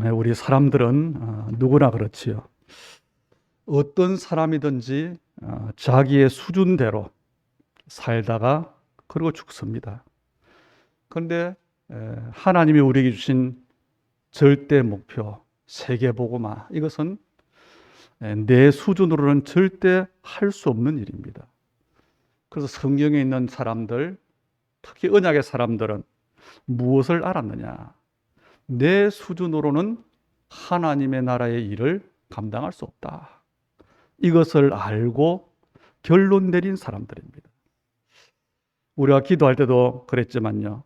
우리 사람들은 누구나 그렇지요. 어떤 사람이든지 자기의 수준대로 살다가 그러고 죽습니다. 그런데 하나님이 우리에게 주신 절대 목표, 세계복음화, 이것은 내 수준으로는 절대 할 수 없는 일입니다. 그래서 성경에 있는 사람들, 특히 언약의 사람들은 무엇을 알았느냐? 내 수준으로는 하나님의 나라의 일을 감당할 수 없다. 이것을 알고 결론 내린 사람들입니다. 우리가 기도할 때도 그랬지만요.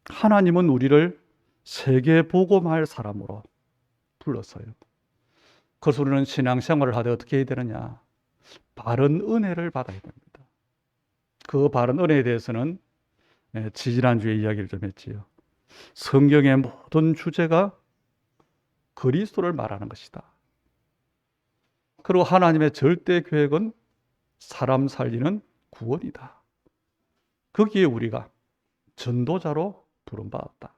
하나님은 우리를 세계 복음할 사람으로 불렀어요. 그래서 우리는 신앙생활을 하되 어떻게 해야 되느냐? 바른 은혜를 받아야 됩니다. 그 바른 은혜에 대해서는 지지난주에 이야기를 좀 했지요. 성경의 모든 주제가 그리스도를 말하는 것이다. 그리고 하나님의 절대 계획은 사람 살리는 구원이다. 거기에 우리가 전도자로 부름받았다.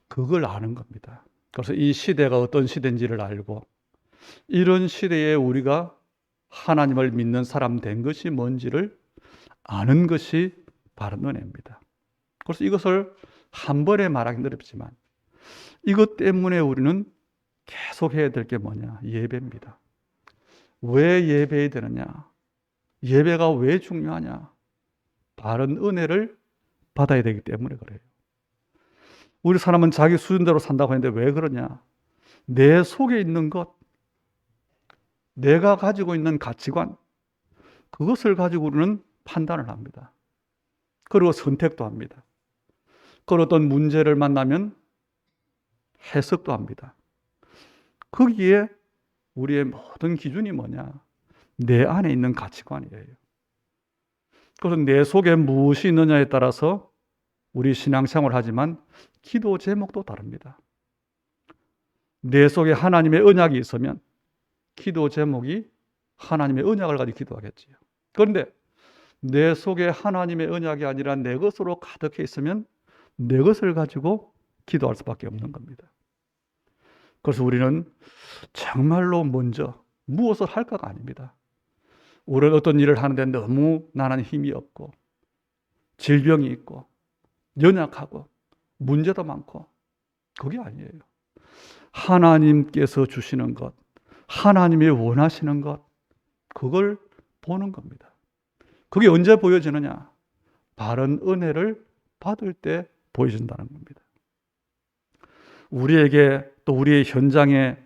그걸 아는 겁니다. 그래서 이 시대가 어떤 시대인지를 알고 이런 시대에 우리가 하나님을 믿는 사람 된 것이 뭔지를 아는 것이 바른 은혜입니다. 그래서 이것을 한 번에 말하기는 어렵지만 이것 때문에 우리는 계속 해야 될 게 뭐냐? 예배입니다. 왜 예배해야 되느냐? 예배가 왜 중요하냐? 바른 은혜를 받아야 되기 때문에 그래요. 우리 사람은 자기 수준대로 산다고 했는데 왜 그러냐? 내 속에 있는 것, 내가 가지고 있는 가치관, 그것을 가지고 우리는 판단을 합니다. 그리고 선택도 합니다. 그리고 어떤 문제를 만나면 해석도 합니다. 거기에 우리의 모든 기준이 뭐냐? 내 안에 있는 가치관이에요. 그래서 내 속에 무엇이 있느냐에 따라서 우리 신앙생활을 하지만 기도 제목도 다릅니다. 내 속에 하나님의 언약이 있으면 기도 제목이 하나님의 언약을 가지고 기도하겠지요. 그런데 내 속에 하나님의 언약이 아니라 내 것으로 가득해 있으면 내 것을 가지고 기도할 수밖에 없는 겁니다. 그래서 우리는 정말로 먼저 무엇을 할까가 아닙니다. 우리는 어떤 일을 하는데 너무 나는 힘이 없고 질병이 있고 연약하고 문제도 많고 그게 아니에요. 하나님께서 주시는 것, 하나님이 원하시는 것, 그걸 보는 겁니다. 그게 언제 보여지느냐? 바른 은혜를 받을 때 보여진다는 겁니다. 우리에게 또 우리의 현장에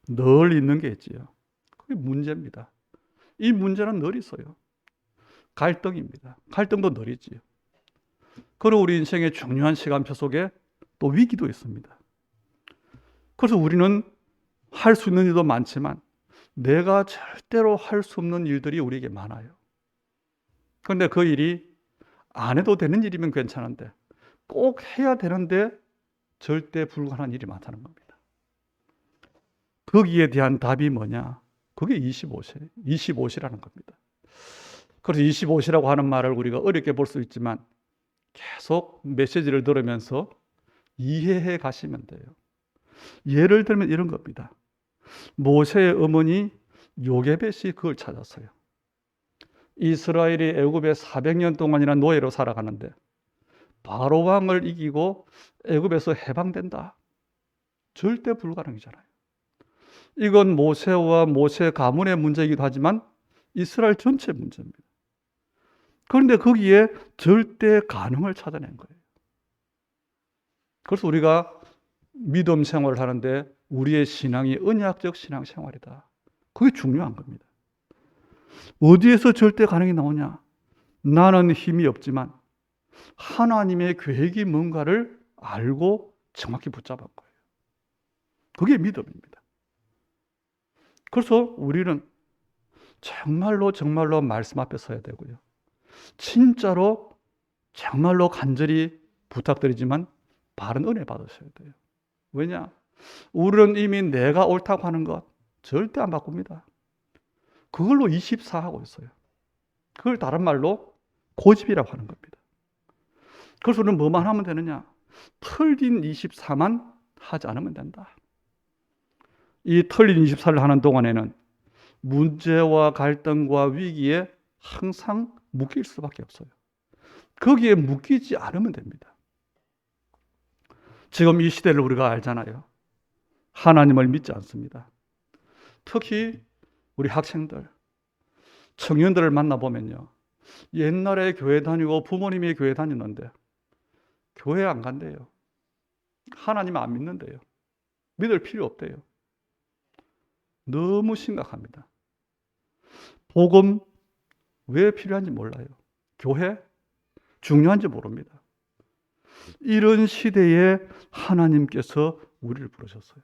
늘 있는 게 있지요. 그게 문제입니다. 이 문제는 늘 있어요. 갈등입니다. 갈등도 늘 있지요. 그리고 우리 인생의 중요한 시간표 속에 또 위기도 있습니다. 그래서 우리는 할 수 있는 일도 많지만 내가 절대로 할 수 없는 일들이 우리에게 많아요. 그런데 그 일이 안 해도 되는 일이면 괜찮은데 꼭 해야 되는데 절대 불가능한 일이 많다는 겁니다. 거기에 대한 답이 뭐냐? 그게 25시라는 겁니다. 그래서 25시라고 하는 말을 우리가 어렵게 볼 수 있지만 계속 메시지를 들으면서 이해해 가시면 돼요. 예를 들면 이런 겁니다. 모세의 어머니 요게벳이 그걸 찾았어요. 이스라엘이 애굽에 400년 동안이나 노예로 살아가는데 바로 왕을 이기고 애굽에서 해방된다. 절대 불가능이잖아요. 이건 모세와 모세 가문의 문제이기도 하지만 이스라엘 전체 문제입니다. 그런데 거기에 절대 가능을 찾아낸 거예요. 그래서 우리가 믿음 생활을 하는데 우리의 신앙이 언약적 신앙 생활이다. 그게 중요한 겁니다. 어디에서 절대 가능이 나오냐? 나는 힘이 없지만 하나님의 계획이 뭔가를 알고 정확히 붙잡은 거예요. 그게 믿음입니다. 그래서 우리는 정말로 말씀 앞에 서야 되고요. 진짜로 정말로 간절히 부탁드리지만 바른 은혜 받으셔야 돼요. 왜냐? 우리는 이미 내가 옳다고 하는 것 절대 안 바꿉니다. 그걸로 24하고 있어요. 그걸 다른 말로 고집이라고 하는 겁니다. 그래서 우리는 뭐만 하면 되느냐? 틀린 24만 하지 않으면 된다. 이 틀린 24를 하는 동안에는 문제와 갈등과 위기에 항상 묶일 수밖에 없어요. 거기에 묶이지 않으면 됩니다. 지금 이 시대를 우리가 알잖아요. 하나님을 믿지 않습니다. 특히 우리 학생들, 청년들을 만나보면요. 옛날에 교회 다니고 부모님이 교회 다녔는데 교회 안 간대요. 하나님 안 믿는데요. 믿을 필요 없대요. 너무 심각합니다. 복음 왜 필요한지 몰라요. 교회 중요한지 모릅니다. 이런 시대에 하나님께서 우리를 부르셨어요.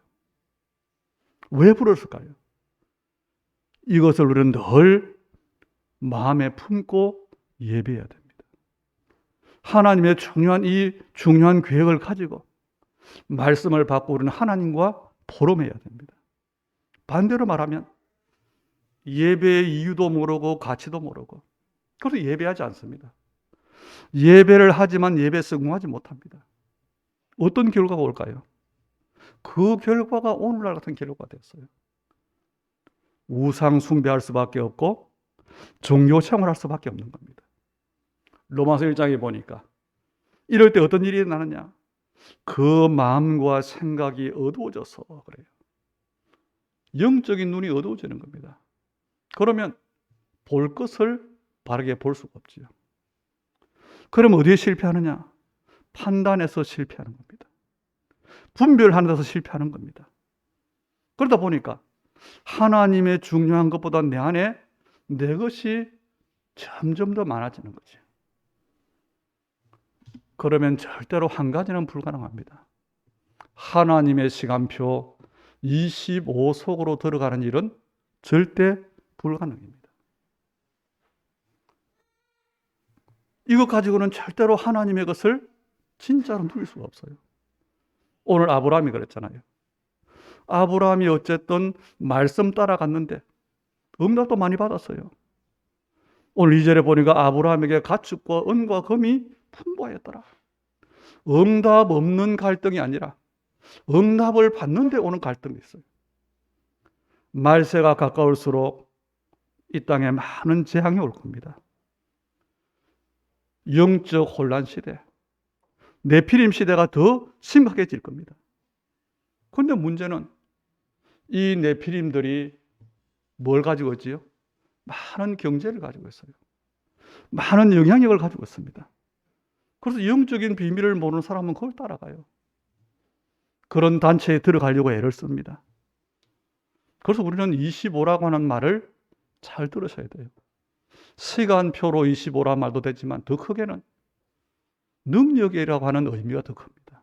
왜 부르셨을까요? 이것을 우리는 늘 마음에 품고 예배해야 됩니다. 하나님의 중요한 계획을 가지고 말씀을 받고 우리는 하나님과 포럼해야 됩니다. 반대로 말하면 예배의 이유도 모르고 가치도 모르고 그래서 예배하지 않습니다. 예배를 하지만 예배에 성공하지 못합니다. 어떤 결과가 올까요? 그 결과가 오늘날 같은 결과가 됐어요. 우상 숭배할 수밖에 없고 종교 생활할 수밖에 없는 겁니다. 로마서 1장에 보니까 이럴 때 어떤 일이 나느냐? 그 마음과 생각이 어두워져서 그래요. 영적인 눈이 어두워지는 겁니다. 그러면 볼 것을 바르게 볼 수가 없지요. 그럼 어디에 실패하느냐? 판단에서 실패하는 겁니다. 분별하는 데서 실패하는 겁니다. 그러다 보니까 하나님의 중요한 것보다 내 안에 내 것이 점점 더 많아지는 거죠. 그러면 절대로 한 가지는 불가능합니다. 하나님의 시간표 25 속으로 들어가는 일은 절대 불가능입니다. 이것 가지고는 절대로 하나님의 것을 진짜로 누릴 수가 없어요. 오늘 아브라함이 그랬잖아요. 아브라함이 어쨌든 말씀 따라갔는데 응답도 많이 받았어요. 오늘 2절에 보니까 아브라함에게 가축과 은과 금이 풍부하였더라. 응답 없는 갈등이 아니라 응답을 받는데 오는 갈등이 있어요. 말세가 가까울수록 이 땅에 많은 재앙이 올 겁니다. 영적 혼란 시대, 네피림 시대가 더 심각해질 겁니다. 그런데 문제는 이 네피림들이 뭘 가지고 있지요? 많은 경제를 가지고 있어요. 많은 영향력을 가지고 있습니다. 그래서 영적인 비밀을 모르는 사람은 그걸 따라가요. 그런 단체에 들어가려고 애를 씁니다. 그래서 우리는 25라고 하는 말을 잘 들으셔야 돼요. 시간표로 25란 말도 되지만 더 크게는 능력이라고 하는 의미가 더 큽니다.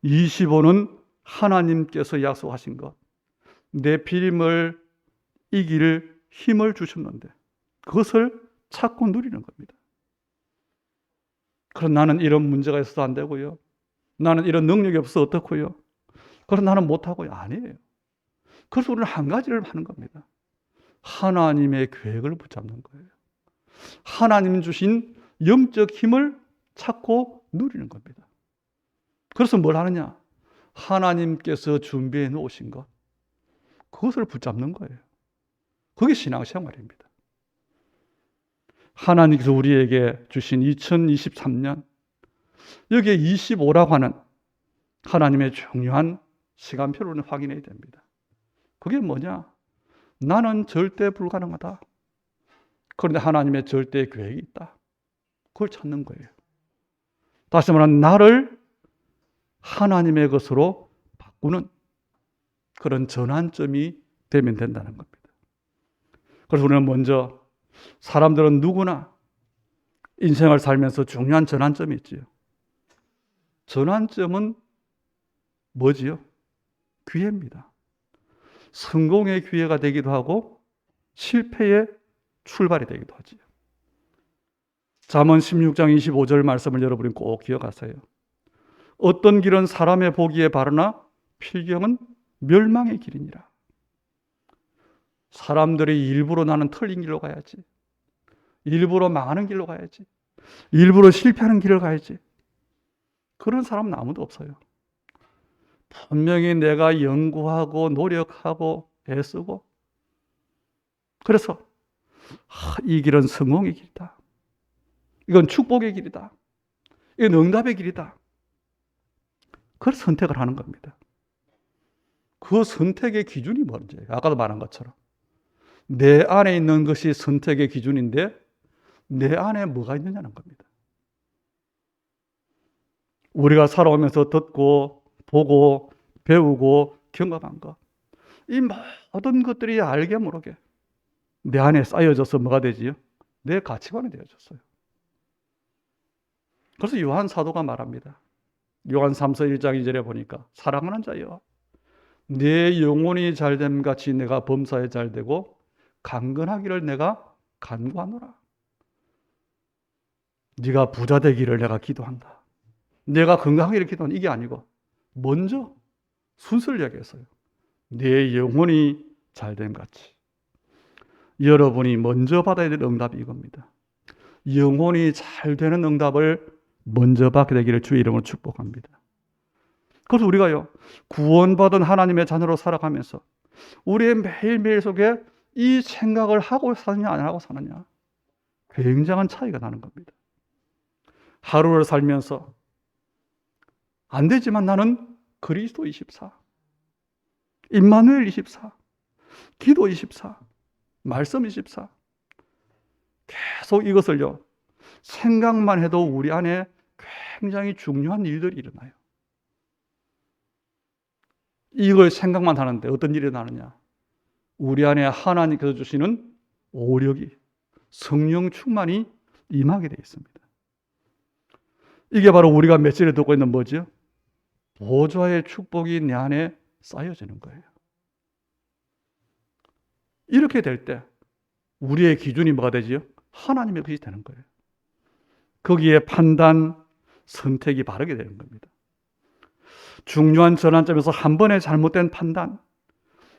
25는 하나님께서 약속하신 것, 네피림을 이길 힘을 주셨는데 그것을 찾고 누리는 겁니다. 그럼 나는 이런 문제가 있어서 안 되고요. 나는 이런 능력이 없어서 어떻고요. 그럼 나는 못하고요. 아니에요. 그래서 우리는 한 가지를 하는 겁니다. 하나님의 계획을 붙잡는 거예요. 하나님 주신 영적 힘을 찾고 누리는 겁니다. 그래서 뭘 하느냐? 하나님께서 준비해 놓으신 것, 그것을 붙잡는 거예요. 그게 신앙생활입니다. 하나님께서 우리에게 주신 2023년, 여기에 25라고 하는 하나님의 중요한 시간표를 확인해야 됩니다. 그게 뭐냐? 나는 절대 불가능하다. 그런데 하나님의 절대 계획이 있다. 그걸 찾는 거예요. 다시 말하면 나를 하나님의 것으로 바꾸는 그런 전환점이 되면 된다는 겁니다. 그래서 우리는 먼저 사람들은 누구나 인생을 살면서 중요한 전환점이 있지요. 전환점은 뭐지요? 기회입니다. 성공의 기회가 되기도 하고 실패의 출발이 되기도 하지요. 잠언 16장 25절 말씀을 여러분이 꼭 기억하세요. 어떤 길은 사람의 보기에 바르나 필경은 멸망의 길이니라. 사람들이 일부러 나는 틀린 길로 가야지, 일부러 망하는 길로 가야지, 일부러 실패하는 길을 가야지, 그런 사람은 아무도 없어요. 분명히 내가 연구하고 노력하고 애쓰고, 그래서 이 길은 성공의 길이다. 이건 축복의 길이다. 이건 응답의 길이다. 그걸 선택을 하는 겁니다. 그 선택의 기준이 뭔지, 아까도 말한 것처럼 내 안에 있는 것이 선택의 기준인데 내 안에 뭐가 있느냐는 겁니다. 우리가 살아오면서 듣고 보고 배우고 경험한 것, 이 모든 것들이 알게 모르게 내 안에 쌓여져서 뭐가 되지요? 내 가치관이 되어졌어요. 그래서 요한 사도가 말합니다. 요한 3서 1장 2절에 보니까 사랑하는 자여, 내 영혼이 잘됨 같이 내가 범사에 잘되고 강건하기를 내가 간구하노라. 네가 부자 되기를 내가 기도한다. 내가 건강하기를 기도한다. 이게 아니고 먼저 순서를 얘기했어요. 내 영혼이 잘됨 같이. 여러분이 먼저 받아야 될 응답이 이겁니다. 영혼이 잘 되는 응답을 먼저 받게 되기를 주의 이름으로 축복합니다. 그래서 우리가요, 구원받은 하나님의 자녀로 살아가면서 우리의 매일매일 속에 이 생각을 하고 사느냐 안 하고 사느냐, 굉장한 차이가 나는 겁니다. 하루를 살면서 안 되지만 나는 그리스도 24, 임마누엘 24, 기도 24, 말씀 24, 계속 이것을요, 생각만 해도 우리 안에 굉장히 중요한 일들이 일어나요. 이걸 생각만 하는데 어떤 일이 일어나느냐? 우리 안에 하나님께서 주시는 오력이, 성령 충만이 임하게 되어 있습니다. 이게 바로 우리가 며칠에 듣고 있는 뭐죠? 보좌의 축복이 내 안에 쌓여지는 거예요. 이렇게 될 때 우리의 기준이 뭐가 되지요? 하나님의 것이 되는 거예요. 거기에 판단, 선택이 바르게 되는 겁니다. 중요한 전환점에서 한 번의 잘못된 판단,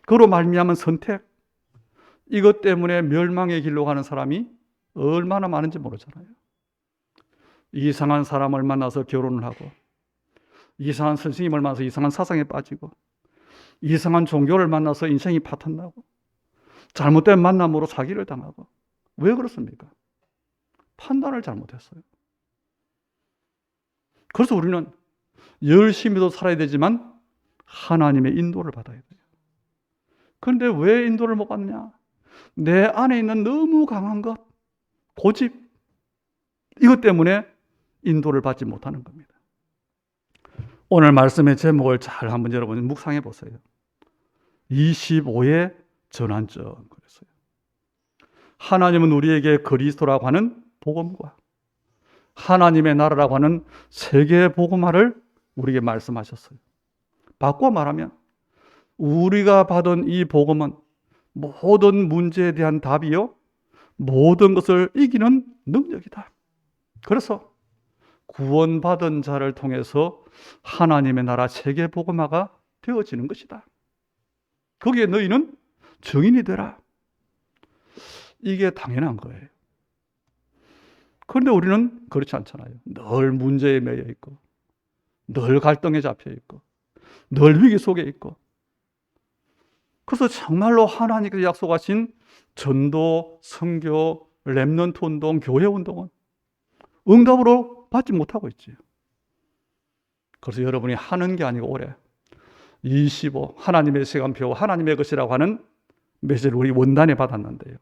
그로 말미암은 선택, 이것 때문에 멸망의 길로 가는 사람이 얼마나 많은지 모르잖아요. 이상한 사람을 만나서 결혼을 하고, 이상한 선생님을 만나서 이상한 사상에 빠지고, 이상한 종교를 만나서 인생이 파탄나고, 잘못된 만남으로 사기를 당하고. 왜 그렇습니까? 판단을 잘못했어요. 그래서 우리는 열심히도 살아야 되지만 하나님의 인도를 받아야 돼요. 그런데 왜 인도를 못 받느냐? 내 안에 있는 너무 강한 것, 고집, 이것 때문에 인도를 받지 못하는 겁니다. 오늘 말씀의 제목을 잘 한번 여러분 묵상해 보세요. 25의 전환점. 그랬어요. 하나님은 우리에게 그리스도라고 하는 복음과 하나님의 나라라고 하는 세계 복음화를 우리에게 말씀하셨어요. 바꿔 말하면 우리가 받은 이 복음은 모든 문제에 대한 답이요, 모든 것을 이기는 능력이다. 그래서 구원받은 자를 통해서 하나님의 나라 세계 복음화가 되어지는 것이다. 거기에 너희는 증인이 되라. 이게 당연한 거예요. 그런데 우리는 그렇지 않잖아요. 늘 문제에 매여 있고, 늘 갈등에 잡혀 있고, 늘 위기 속에 있고. 그래서 정말로 하나님께서 약속하신 전도, 선교, 렘넌트 운동, 교회 운동은 응답으로 받지 못하고 있지요. 그래서 여러분이 하는 게 아니고 올해 25 하나님의 시간표, 하나님의 것이라고 하는 메시지를 우리 원단에 받았는데요,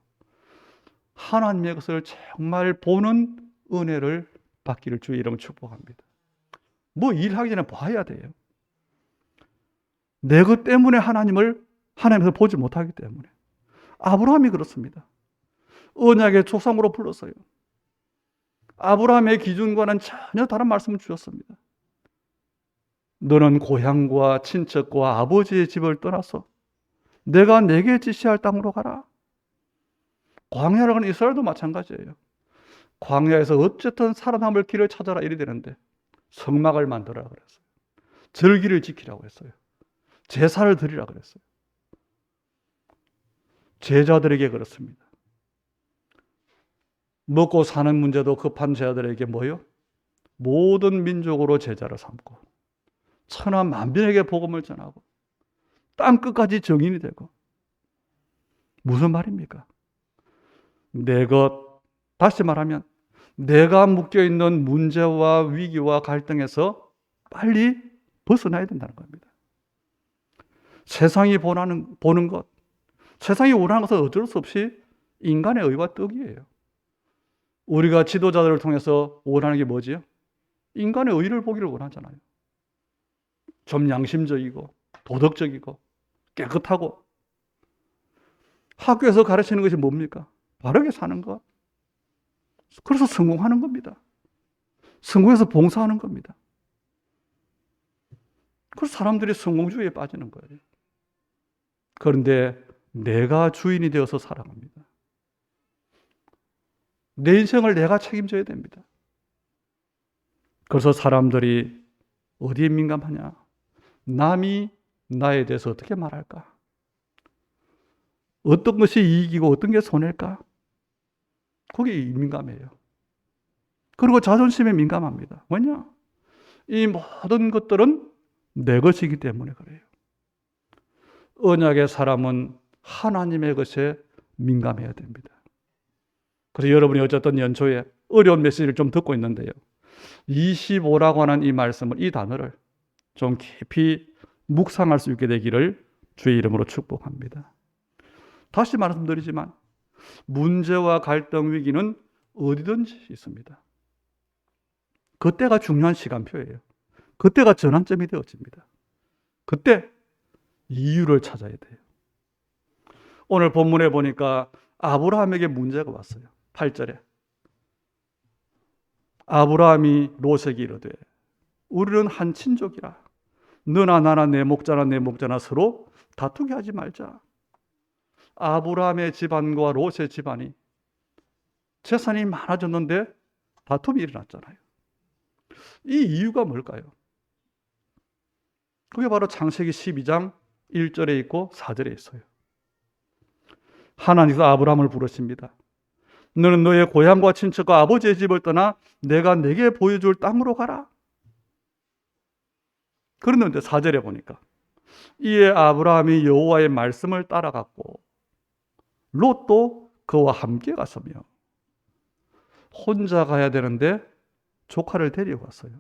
하나님의 것을 정말 보는 은혜를 받기를 주의 이름으로 축복합니다. 뭐 일하기 전에 봐야 돼요. 내 것 때문에 하나님께서 보지 못하기 때문에. 아브라함이 그렇습니다. 언약의 조상으로 불렀어요. 아브라함의 기준과는 전혀 다른 말씀을 주셨습니다. 너는 고향과 친척과 아버지의 집을 떠나서 내가 내게 지시할 땅으로 가라. 광야를 가는 이스라엘도 마찬가지예요. 광야에서 어쨌든 살아남을 길을 찾아라 이래 되는데 성막을 만들어라 그랬어요. 절기를 지키라고 했어요. 제사를 드리라 그랬어요. 제자들에게 그렇습니다. 먹고 사는 문제도 급한 제자들에게 뭐요? 모든 민족으로 제자를 삼고 천하 만민에게 복음을 전하고 땅 끝까지 정인이 되고. 무슨 말입니까? 다시 말하면 내가 묶여있는 문제와 위기와 갈등에서 빨리 벗어나야 된다는 겁니다. 세상이 보는 것, 세상이 원하는 것은 어쩔 수 없이 인간의 의와 떡이에요. 우리가 지도자들을 통해서 원하는 게 뭐지요? 인간의 의를 보기를 원하잖아요. 좀 양심적이고 도덕적이고 깨끗하고. 학교에서 가르치는 것이 뭡니까? 바르게 사는 것. 그래서 성공하는 겁니다. 성공해서 봉사하는 겁니다. 그래서 사람들이 성공주의에 빠지는 거예요. 그런데 내가 주인이 되어서 살아갑니다. 내 인생을 내가 책임져야 됩니다. 그래서 사람들이 어디에 민감하냐? 남이 나에 대해서 어떻게 말할까? 어떤 것이 이익이고 어떤 게 손해일까? 거기에 민감해요. 그리고 자존심에 민감합니다. 왜냐? 이 모든 것들은 내 것이기 때문에 그래요. 언약의 사람은 하나님의 것에 민감해야 됩니다. 그래서 여러분이 어쨌든 연초에 어려운 메시지를 좀 듣고 있는데요. 25라고 하는 이 말씀을, 이 단어를 좀 깊이 묵상할 수 있게 되기를 주의 이름으로 축복합니다. 다시 말씀드리지만 문제와 갈등, 위기는 어디든지 있습니다. 그때가 중요한 시간표예요. 그때가 전환점이 되어집니다. 그때 이유를 찾아야 돼요. 오늘 본문에 보니까 아브라함에게 문제가 왔어요. 8절에 아브라함이 롯에게 이르되 우리는 한 친족이라 너나 나나 내 목자나 내 목자나 서로 다투게 하지 말자. 아브라함의 집안과 롯의 집안이 재산이 많아졌는데 다툼이 일어났잖아요. 이 이유가 뭘까요? 그게 바로 창세기 12장 1절에 있고 4절에 있어요. 하나님께서 아브라함을 부르십니다. 너는 너의 고향과 친척과 아버지의 집을 떠나 내가 내게 보여줄 땅으로 가라. 그런데 4절에 보니까 이에 아브라함이 여호와의 말씀을 따라갔고 롯도 그와 함께 갔으며 혼자 가야 되는데 조카를 데려갔어요.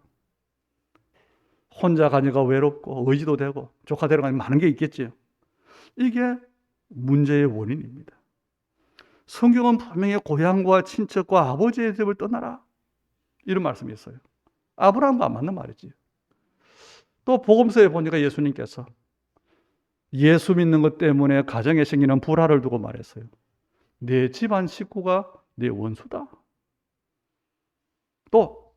혼자 가니까 외롭고 의지도 되고 조카 데려가니 많은 게 있겠지요. 이게 문제의 원인입니다. 성경은 분명히 고향과 친척과 아버지의 집을 떠나라 이런 말씀이 있어요. 아브라함과 안 맞는 말이지. 또 복음서에 보니까 예수님께서 예수 믿는 것 때문에 가정에 생기는 불화를 두고 말했어요. 내 집안 식구가 내 원수다. 또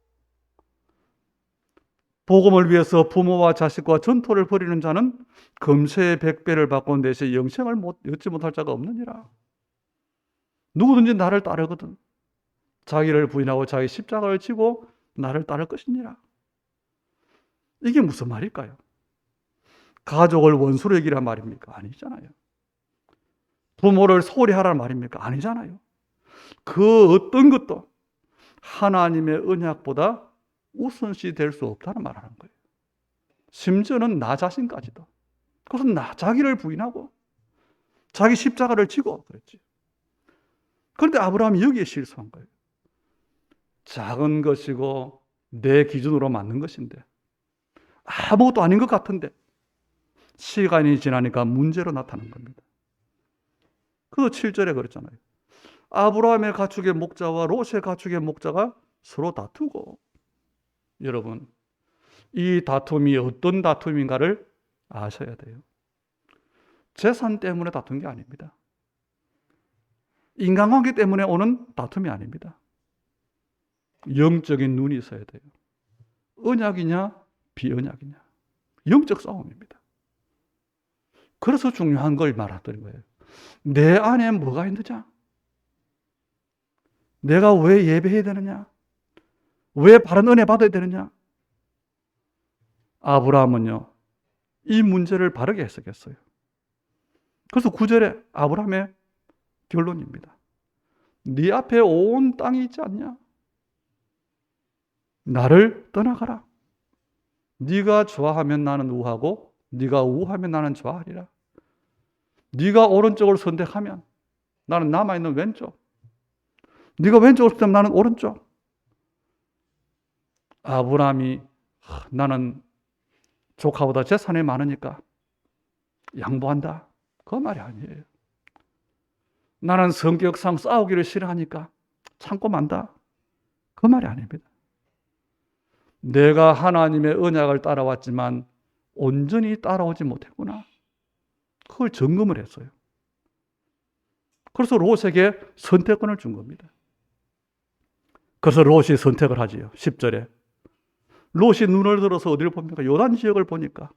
복음을 위해서 부모와 자식과 전토를 벌이는 자는 금세의 100배를 받고 내세 영생을 얻지 못할 자가 없느니라. 누구든지 나를 따르거든 자기를 부인하고 자기 십자가를 지고 나를 따를 것이니라. 이게 무슨 말일까요? 가족을 원수로 여기란 말입니까? 아니잖아요. 부모를 소홀히 하라는 말입니까? 아니잖아요. 그 어떤 것도 하나님의 언약보다 우선시 될 수 없다는 말을 하는 거예요. 심지어는 나 자신까지도. 그것은 자기를 부인하고 자기 십자가를 지고 그랬지. 그런데 아브라함이 여기에 실수한 거예요. 작은 것이고 내 기준으로 맞는 것인데 아무것도 아닌 것 같은데 시간이 지나니까 문제로 나타난 겁니다. 그래서 7절에 그랬잖아요. 아브라함의 가축의 목자와 롯의 가축의 목자가 서로 다투고. 여러분, 이 다툼이 어떤 다툼인가를 아셔야 돼요. 재산 때문에 다툰 게 아닙니다. 인간관계 때문에 오는 다툼이 아닙니다. 영적인 눈이 있어야 돼요. 언약이냐 비언약이냐. 영적 싸움입니다. 그래서 중요한 걸 말하던 거예요. 내 안에 뭐가 있느냐? 내가 왜 예배해야 되느냐? 왜 바른 은혜 받아야 되느냐? 아브라함은요, 이 문제를 바르게 해석했어요. 그래서 9절에 아브라함의 결론입니다. 네 앞에 온 땅이 있지 않냐? 나를 떠나가라. 네가 좋아하면 나는 우하고 네가 우하면 나는 좋아하리라. 네가 오른쪽을 선택하면 나는 남아있는 왼쪽. 네가 왼쪽을 선택하면 나는 오른쪽. 아브라함이 나는 조카보다 재산이 많으니까 양보한다. 그 말이 아니에요. 나는 성격상 싸우기를 싫어하니까 참고 만다. 그 말이 아닙니다. 내가 하나님의 언약을 따라왔지만 온전히 따라오지 못했구나. 그걸 점검을 했어요. 그래서 롯에게 선택권을 준 겁니다. 그래서 롯이 선택을 하지요. 10절에. 롯이 눈을 들어서 어디를 봅니까? 요단 지역을 보니까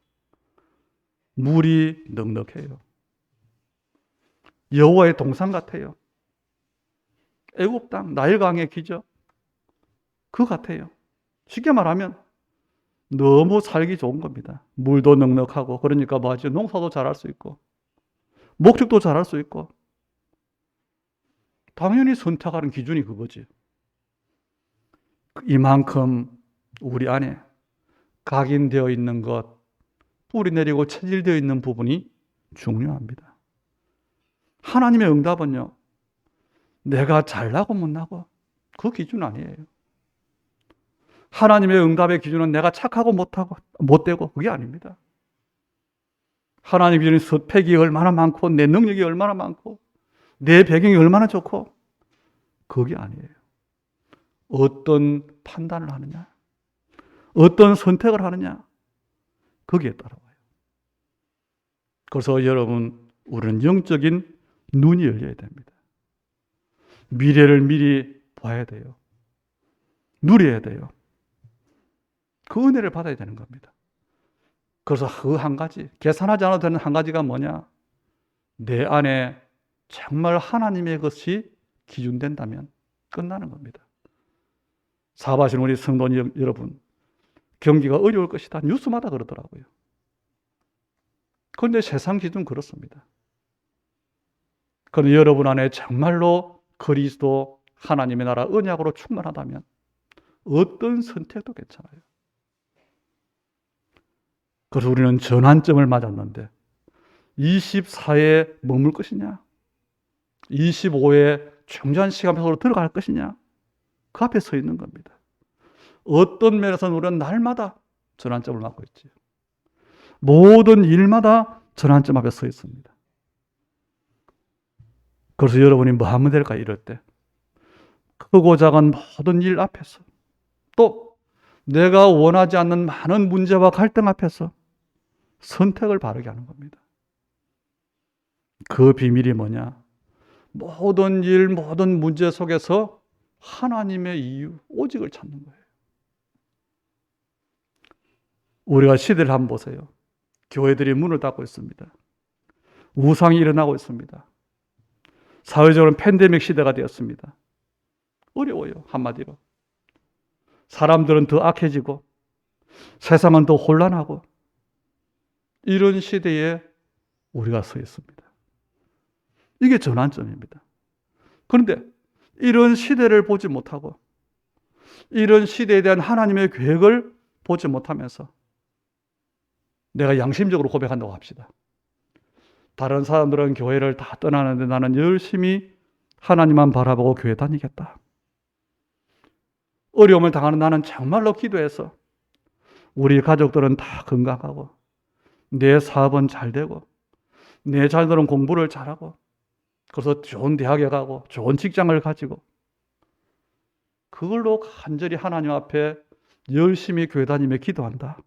물이 넉넉해요. 여호와의 동산 같아요. 애굽 땅, 나일강의 기적. 그 같아요. 쉽게 말하면 너무 살기 좋은 겁니다. 물도 넉넉하고, 그러니까 뭐하죠? 농사도 잘할 수 있고, 목축도 잘할 수 있고. 당연히 선택하는 기준이 그거지. 이만큼 우리 안에 각인되어 있는 것, 뿌리 내리고 체질되어 있는 부분이 중요합니다. 하나님의 응답은요, 내가 잘나고 못나고 그 기준 아니에요. 하나님의 응답의 기준은 내가 착하고 못하고 못되고 그게 아닙니다. 하나님의 기준은 스펙이 얼마나 많고 내 능력이 얼마나 많고 내 배경이 얼마나 좋고 그게 아니에요. 어떤 판단을 하느냐, 어떤 선택을 하느냐, 거기에 따라와요. 그래서 여러분, 우리는 영적인 눈이 열려야 됩니다. 미래를 미리 봐야 돼요. 누려야 돼요. 그 은혜를 받아야 되는 겁니다. 그래서 그 한 가지, 계산하지 않아도 되는 한 가지가 뭐냐? 내 안에 정말 하나님의 것이 기준된다면 끝나는 겁니다. 사업하시는 우리 성도 여러분, 경기가 어려울 것이다. 뉴스마다 그러더라고요. 그런데 세상 기준 그렇습니다. 그런데 여러분 안에 정말로 그리스도 하나님의 나라 언약으로 충만하다면 어떤 선택도 괜찮아요. 그래서 우리는 전환점을 맞았는데 24에 머물 것이냐, 25에 중요한 시간표로 들어갈 것이냐, 그 앞에 서 있는 겁니다. 어떤 면에서는 우리는 날마다 전환점을 맞고 있지요. 모든 일마다 전환점 앞에 서 있습니다. 그래서 여러분이 뭐 하면 될까 이럴 때 크고 작은 모든 일 앞에서 또 내가 원하지 않는 많은 문제와 갈등 앞에서 선택을 바르게 하는 겁니다. 그 비밀이 뭐냐? 모든 일, 모든 문제 속에서 하나님의 이유, 오직을 찾는 거예요. 우리가 시대를 한번 보세요. 교회들이 문을 닫고 있습니다. 우상이 일어나고 있습니다. 사회적으로는 팬데믹 시대가 되었습니다. 어려워요, 한마디로. 사람들은 더 악해지고 세상은 더 혼란하고 이런 시대에 우리가 서 있습니다. 이게 전환점입니다. 그런데 이런 시대를 보지 못하고 이런 시대에 대한 하나님의 계획을 보지 못하면서 내가 양심적으로 고백한다고 합시다. 다른 사람들은 교회를 다 떠나는데 나는 열심히 하나님만 바라보고 교회 다니겠다. 어려움을 당하는 나는 정말로 기도해서 우리 가족들은 다 건강하고 내 사업은 잘 되고 내 자녀들은 공부를 잘하고 그래서 좋은 대학에 가고 좋은 직장을 가지고 그걸로 간절히 하나님 앞에 열심히 교회 다니며 기도한다.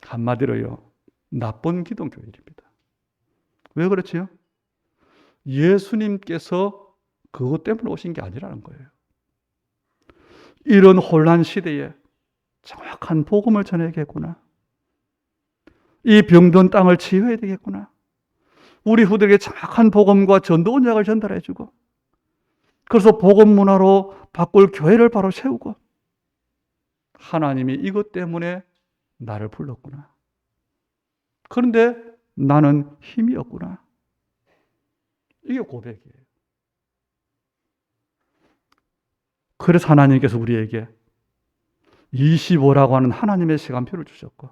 한마디로요, 나쁜 기독교인입니다. 왜 그렇지요? 예수님께서 그것 때문에 오신 게 아니라는 거예요. 이런 혼란 시대에 정확한 복음을 전해야겠구나. 이 병든 땅을 치유해야 되겠구나. 우리 후대에게 정확한 복음과 전도 언약을 전달해주고 그래서 복음 문화로 바꿀 교회를 바로 세우고 하나님이 이것 때문에 나를 불렀구나. 그런데 나는 힘이 없구나. 이게 고백이에요. 그래서 하나님께서 우리에게 25라고 하는 하나님의 시간표를 주셨고,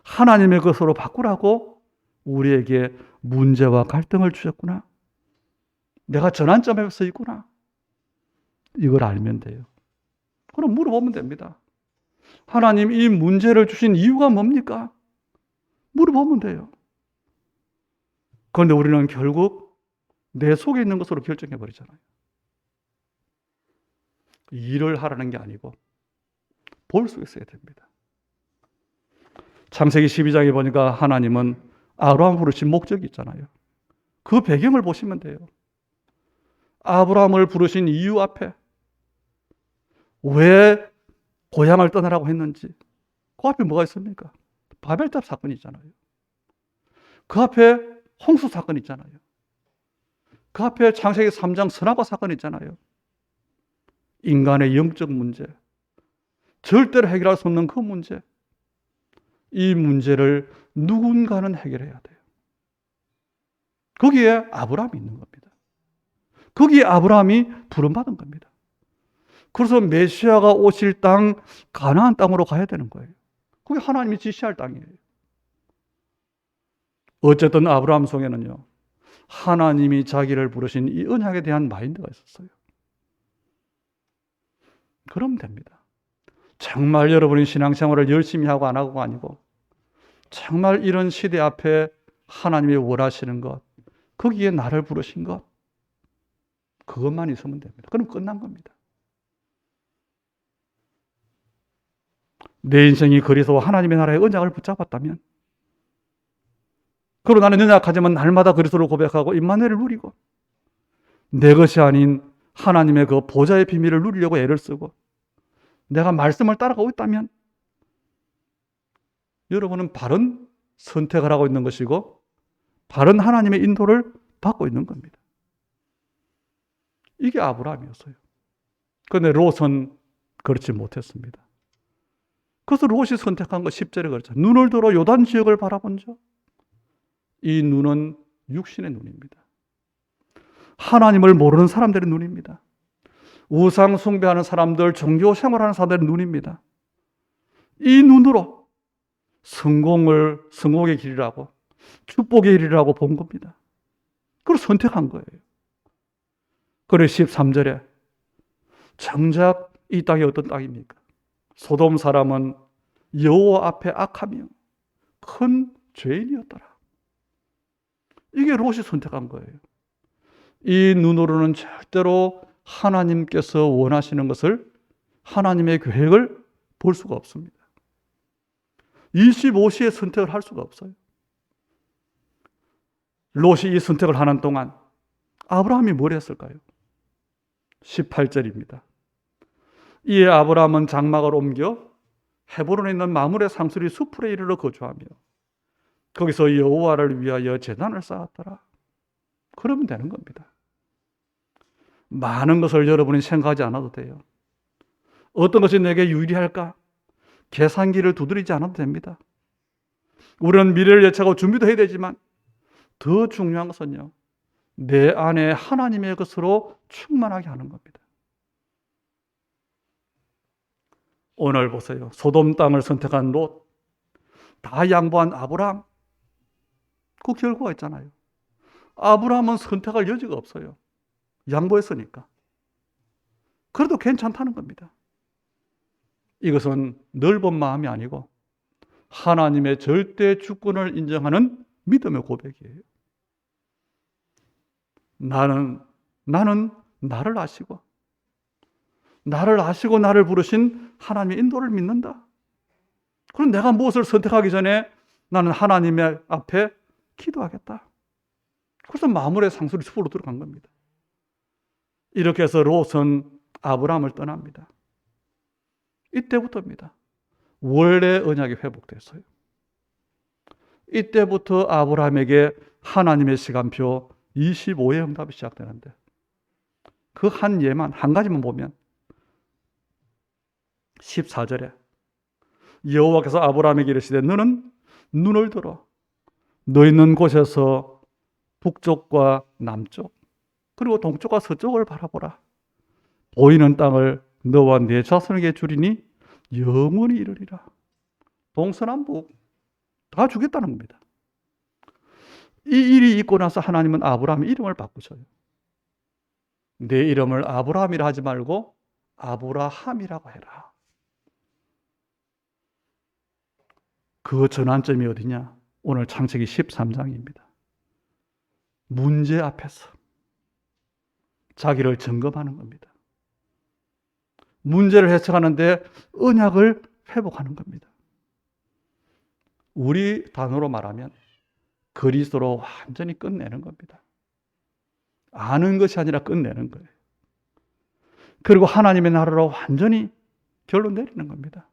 하나님의 것으로 바꾸라고 우리에게 문제와 갈등을 주셨구나. 내가 전환점에 서 있구나. 이걸 알면 돼요. 그럼 물어보면 됩니다. 하나님, 이 문제를 주신 이유가 뭡니까? 물어보면 돼요. 그런데 우리는 결국 내 속에 있는 것으로 결정해버리잖아요. 일을 하라는 게 아니고 볼 수 있어야 됩니다. 창세기 12장에 보니까 하나님은 아브라함을 부르신 목적이 있잖아요. 그 배경을 보시면 돼요. 아브라함을 부르신 이유 앞에 왜 고향을 떠나라고 했는지, 그 앞에 뭐가 있습니까? 바벨탑 사건이 있잖아요. 그 앞에 홍수 사건이 있잖아요. 그 앞에 창세기 3장 선악과 사건이 있잖아요. 인간의 영적 문제, 절대로 해결할 수 없는 그 문제, 이 문제를 누군가는 해결해야 돼요. 거기에 아브라함이 있는 겁니다. 거기에 아브라함이 부름받은 겁니다. 그래서 메시아가 오실 땅 가나안 땅으로 가야 되는 거예요. 그게 하나님이 지시할 땅이에요. 어쨌든 아브라함 속에는요, 하나님이 자기를 부르신 이 언약에 대한 마인드가 있었어요. 그러면 됩니다. 정말 여러분이 신앙생활을 열심히 하고 안 하고가 아니고 정말 이런 시대 앞에 하나님이 원하시는 것, 거기에 나를 부르신 것, 그것만 있으면 됩니다. 그럼 끝난 겁니다. 내 인생이 그리스도와 하나님의 나라의 언약을 붙잡았다면, 그리고 나는 연약하지만 날마다 그리스도를 고백하고 임마누엘을 누리고 내 것이 아닌 하나님의 그 보좌의 비밀을 누리려고 애를 쓰고 내가 말씀을 따라가고 있다면 여러분은 바른 선택을 하고 있는 것이고 바른 하나님의 인도를 받고 있는 겁니다. 이게 아브라함이었어요. 그런데 롯은 그렇지 못했습니다. 그래서 롯이 선택한 거 10절에 그렇죠. 눈을 들어 요단 지역을 바라본 적. 이 눈은 육신의 눈입니다. 하나님을 모르는 사람들의 눈입니다. 우상 숭배하는 사람들, 종교 생활하는 사람들의 눈입니다. 이 눈으로 성공의 길이라고, 축복의 길이라고 본 겁니다. 그걸 선택한 거예요. 그래서 13절에 정작 이 땅이 어떤 땅입니까? 소돔 사람은 여호와 앞에 악하며 큰 죄인이었더라. 이게 롯이 선택한 거예요. 이 눈으로는 절대로 하나님께서 원하시는 것을, 하나님의 계획을 볼 수가 없습니다. 25시에 선택을 할 수가 없어요. 롯이 이 선택을 하는 동안 아브라함이 뭘 했을까요? 18절입니다. 이에 아브라함은 장막을 옮겨 헤브론에 있는 마므레 상수리 수풀에 이르러 거주하며 거기서 여호와를 위하여 제단을 쌓았더라. 그러면 되는 겁니다. 많은 것을 여러분이 생각하지 않아도 돼요. 어떤 것이 내게 유리할까? 계산기를 두드리지 않아도 됩니다. 우리는 미래를 예측하고 준비도 해야 되지만 더 중요한 것은요, 내 안에 하나님의 것으로 충만하게 하는 겁니다. 오늘 보세요. 소돔 땅을 선택한 롯, 다 양보한 아브라함, 그 결과가 있잖아요. 아브라함은 선택할 여지가 없어요. 양보했으니까. 그래도 괜찮다는 겁니다. 이것은 넓은 마음이 아니고 하나님의 절대 주권을 인정하는 믿음의 고백이에요. 나는 나를 아시고 나를 부르신 하나님의 인도를 믿는다. 그럼 내가 무엇을 선택하기 전에 나는 하나님의 앞에 기도하겠다. 그래서 마므레 상수리 숲으로 들어간 겁니다. 이렇게 해서 롯은 아브라함을 떠납니다. 이때부터입니다. 원래 언약이 회복됐어요. 이때부터 아브라함에게 하나님의 시간표 25의 응답이 시작되는데 그 한 예만, 한 가지만 보면 14절에 여호와께서 아브라함에게 이르시되 너는 눈을 들어 너 있는 곳에서 북쪽과 남쪽 그리고 동쪽과 서쪽을 바라보라. 보이는 땅을 너와 네 자손에게 주리니 영원히 이르리라. 동서남북 다 주겠다는 겁니다. 이 일이 있고 나서 하나님은 아브라함의 이름을 바꾸셔요. 내 이름을 아브라함이라 하지 말고 아브라함이라고 해라. 그 전환점이 어디냐? 오늘 창세기 13장입니다. 문제 앞에서 자기를 점검하는 겁니다. 문제를 해석하는데 언약을 회복하는 겁니다. 우리 단어로 말하면 그리스도로 완전히 끝내는 겁니다. 아는 것이 아니라 끝내는 거예요. 그리고 하나님의 나라로 완전히 결론 내리는 겁니다.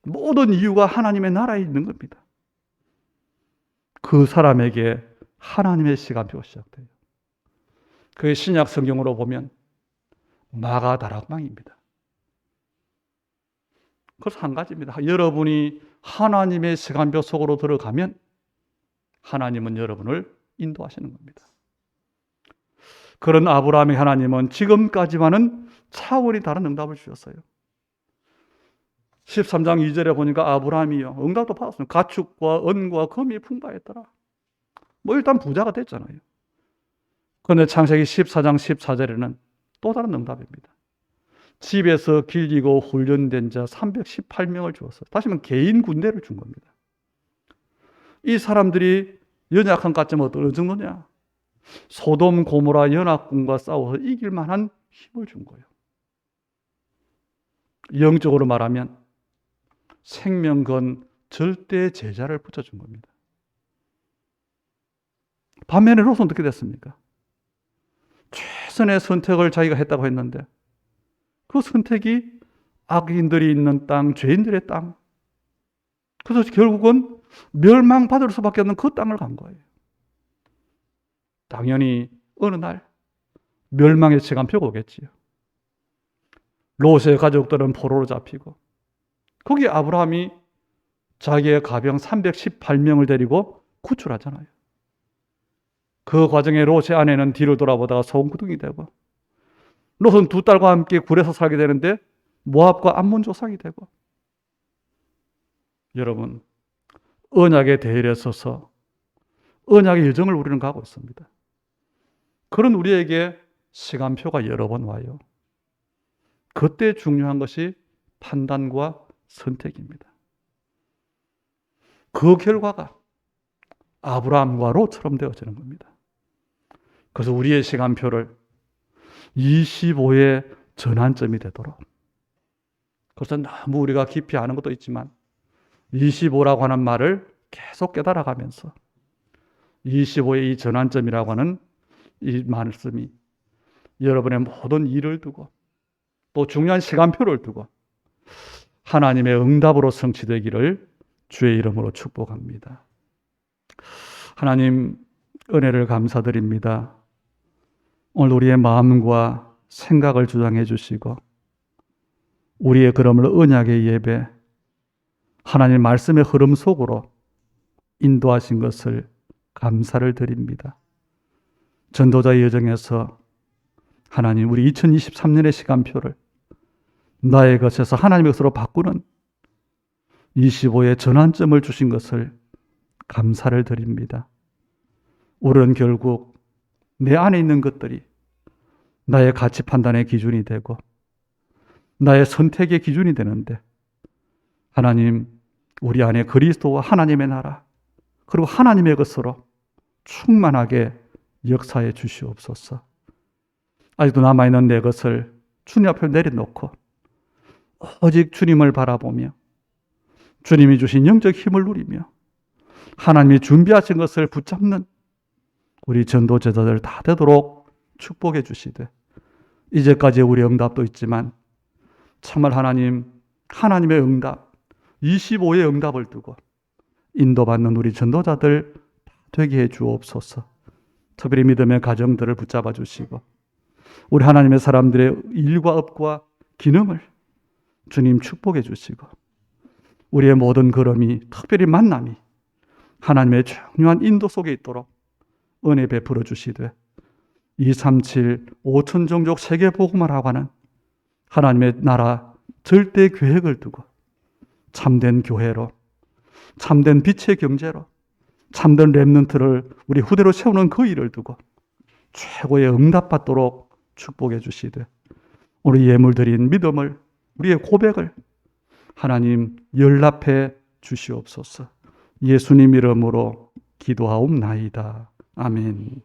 모든 이유가 하나님의 나라에 있는 겁니다. 그 사람에게 하나님의 시간표가 시작돼요. 그게 신약 성경으로 보면 마가다락방입니다. 그래서 한 가지입니다. 여러분이 하나님의 시간표 속으로 들어가면 하나님은 여러분을 인도하시는 겁니다. 그런 아브라함의 하나님은 지금까지와는 차원이 다른 응답을 주셨어요. 13장 2절에 보니까 아브라함이요, 응답도 받았어요. 가축과 은과 금이 풍부했더라. 일단 부자가 됐잖아요. 그런데 창세기 14장 14절에는 또 다른 응답입니다. 집에서 길리고 훈련된 자 318명을 주었어요. 다시 말하면 개인 군대를 준 겁니다. 이 사람들이 연약한 가점은 어느 정도냐? 소돔 고모라 연합군과 싸워서 이길 만한 힘을 준 거예요. 영적으로 말하면 생명 건 절대 제자를 붙여준 겁니다. 반면에 롯은 어떻게 됐습니까? 최선의 선택을 자기가 했다고 했는데 그 선택이 악인들이 있는 땅, 죄인들의 땅, 그래서 결국은 멸망받을 수밖에 없는 그 땅을 간 거예요. 당연히 어느 날 멸망의 시간표가 오겠지요. 롯의 가족들은 포로로 잡히고 거기 아브라함이 자기의 가병 318명을 데리고 구출하잖아요. 그 과정에 롯의 아내는 뒤를 돌아보다가 소금구덩이 되고, 롯은 두 딸과 함께 굴에서 살게 되는데 모압과 암몬 조상이 되고. 여러분, 언약의 대열에 서서 언약의 여정을 우리는 가고 있습니다. 그런 우리에게 시간표가 여러 번 와요. 그때 중요한 것이 판단과 선택입니다. 그 결과가 아브라함과 롯처럼 되어지는 겁니다. 그래서 우리의 시간표를 25의 전환점이 되도록, 그래서 너무 우리가 깊이 아는 것도 있지만 25라고 하는 말을 계속 깨달아가면서 25의 이 전환점이라고 하는 이 말씀이 여러분의 모든 일을 두고 또 중요한 시간표를 두고 하나님의 응답으로 성취되기를 주의 이름으로 축복합니다. 하나님, 은혜를 감사드립니다. 오늘 우리의 마음과 생각을 주장해 주시고 우리의 걸음을 언약의 예배, 하나님 말씀의 흐름 속으로 인도하신 것을 감사를 드립니다. 전도자의 여정에서 하나님, 우리 2023년의 시간표를 나의 것에서 하나님의 것으로 바꾸는 25의 전환점을 주신 것을 감사를 드립니다. 우리는 결국 내 안에 있는 것들이 나의 가치 판단의 기준이 되고 나의 선택의 기준이 되는데, 하나님, 우리 안에 그리스도와 하나님의 나라 그리고 하나님의 것으로 충만하게 역사해 주시옵소서. 아직도 남아있는 내 것을 주님 앞에 내려놓고 오직 주님을 바라보며 주님이 주신 영적 힘을 누리며 하나님이 준비하신 것을 붙잡는 우리 전도 제자들 다 되도록 축복해 주시되, 이제까지 우리 응답도 있지만 정말 하나님, 하나님의 응답, 25의 응답을 두고 인도받는 우리 전도자들 되게 해 주옵소서. 특별히 믿음의 가정들을 붙잡아 주시고 우리 하나님의 사람들의 일과 업과 기능을 주님 축복해 주시고 우리의 모든 걸음이, 특별히 만남이 하나님의 중요한 인도 속에 있도록 은혜 베풀어 주시되 237 5천 종족 세계 복음을 하고 하는 하나님의 나라 절대 계획을 두고 참된 교회로, 참된 빛의 경제로, 참된 렘넌트를 우리 후대로 세우는 그 일을 두고 최고의 응답받도록 축복해 주시되, 우리 예물 드린 믿음을, 우리의 고백을 하나님 연락해 주시옵소서. 예수님 이름으로 기도하옵나이다. 아멘.